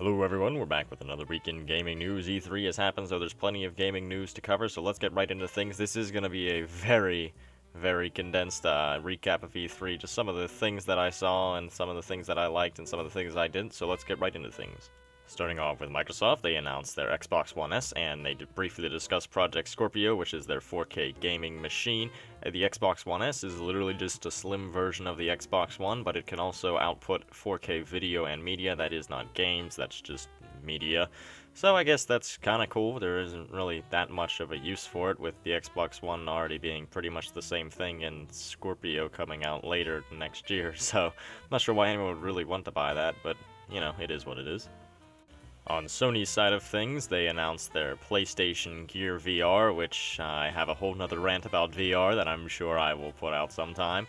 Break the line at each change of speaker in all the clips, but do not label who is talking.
Hello everyone, we're back with another week in gaming news. E3 has happened, so there's plenty of gaming news to cover, so let's get right into things. This is going to be a very condensed recap of E3, just some of the things that I saw, and some of the things that I liked, and some of the things I didn't, so let's get right into things. Starting off with Microsoft, they announced their Xbox One S, and they briefly discussed Project Scorpio, which is their 4K gaming machine. The Xbox One S is literally just a slim version of the Xbox One, but it can also output 4K video and media. That is not games, that's just media. So I guess that's kind of cool. There isn't really that much of a use for it, with the Xbox One already being pretty much the same thing and Scorpio coming out later next year. So I'm not sure why anyone would really want to buy that, but you know, it is what it is. On Sony's side of things, they announced their PlayStation Gear VR, which I have a whole nother rant about VR that I'm sure I will put out sometime.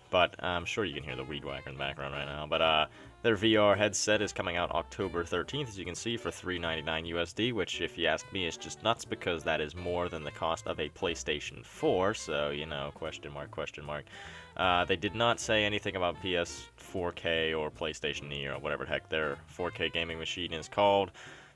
But I'm sure you can hear the weed whacker in the background right now. But their VR headset is coming out October 13th, as you can see, for $399 USD, which, if you ask me, is just nuts because that is more than the cost of a PlayStation 4. So, you know, question mark, question mark. They did not say anything about PS 4K or PlayStation E or whatever the heck their 4K gaming machine is called.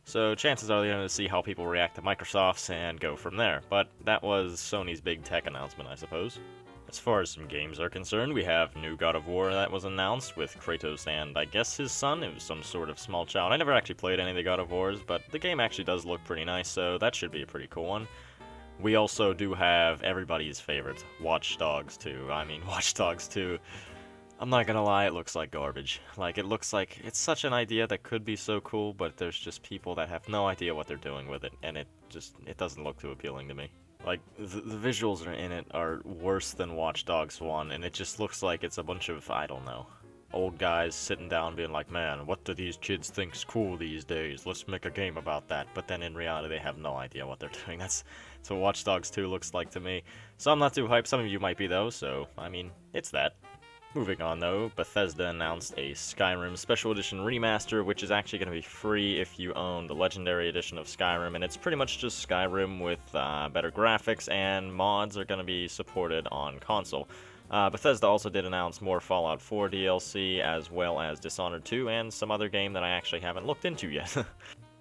So chances are they're going to see how people react to Microsoft's and go from there. But that was Sony's big tech announcement, I suppose. As far as some games are concerned, we have new God of War that was announced with Kratos and I guess his son. It was some sort of small child. I never actually played any of the God of Wars, but the game actually does look pretty nice, so that should be a pretty cool one. We also do have everybody's favorite, Watch Dogs 2. I mean, Watch Dogs 2, I'm not gonna lie, it looks like garbage. Like, it looks like it's such an idea that could be so cool, but there's just people that have no idea what they're doing with it, and it doesn't look too appealing to me. Like, the visuals in it are worse than Watch Dogs 1, and it just looks like it's a bunch of, I don't know, old guys sitting down being like, man, what do these kids think's cool these days? Let's make a game about that. But then in reality, they have no idea what they're doing. That's what Watch Dogs 2 looks like to me. So I'm not too hyped. Some of you might be, though, so, I mean, it's that. Moving on, though, Bethesda announced a Skyrim Special Edition Remaster, which is actually going to be free if you own the Legendary Edition of Skyrim, and it's pretty much just Skyrim with better graphics, and mods are going to be supported on console. Bethesda also did announce more Fallout 4 DLC, as well as Dishonored 2, and some other game that I actually haven't looked into yet.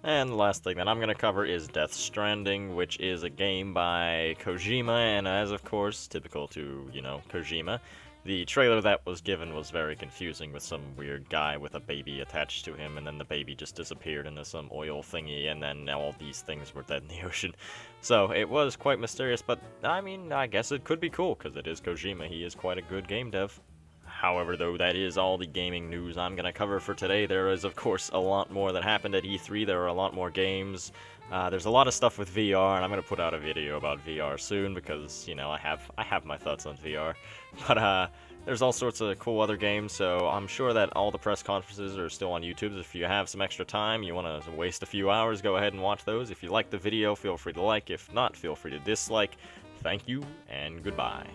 And the last thing that I'm going to cover is Death Stranding, which is a game by Kojima, and as of course, typical to, you know, Kojima, the trailer that was given was very confusing with some weird guy with a baby attached to him, and then the baby just disappeared into some oil thingy, and then all these things were dead in the ocean. So it was quite mysterious, but I mean, I guess it could be cool, because it is Kojima. He is quite a good game dev. However, though, that is all the gaming news I'm going to cover for today. There is, of course, a lot more that happened at E3. There are a lot more games. There's a lot of stuff with VR, and I'm going to put out a video about VR soon because, you know, I have my thoughts on VR. But there's all sorts of cool other games, so I'm sure that all the press conferences are still on YouTube. If you have some extra time, you want to waste a few hours, go ahead and watch those. If you like the video, feel free to like. If not, feel free to dislike. Thank you, and goodbye.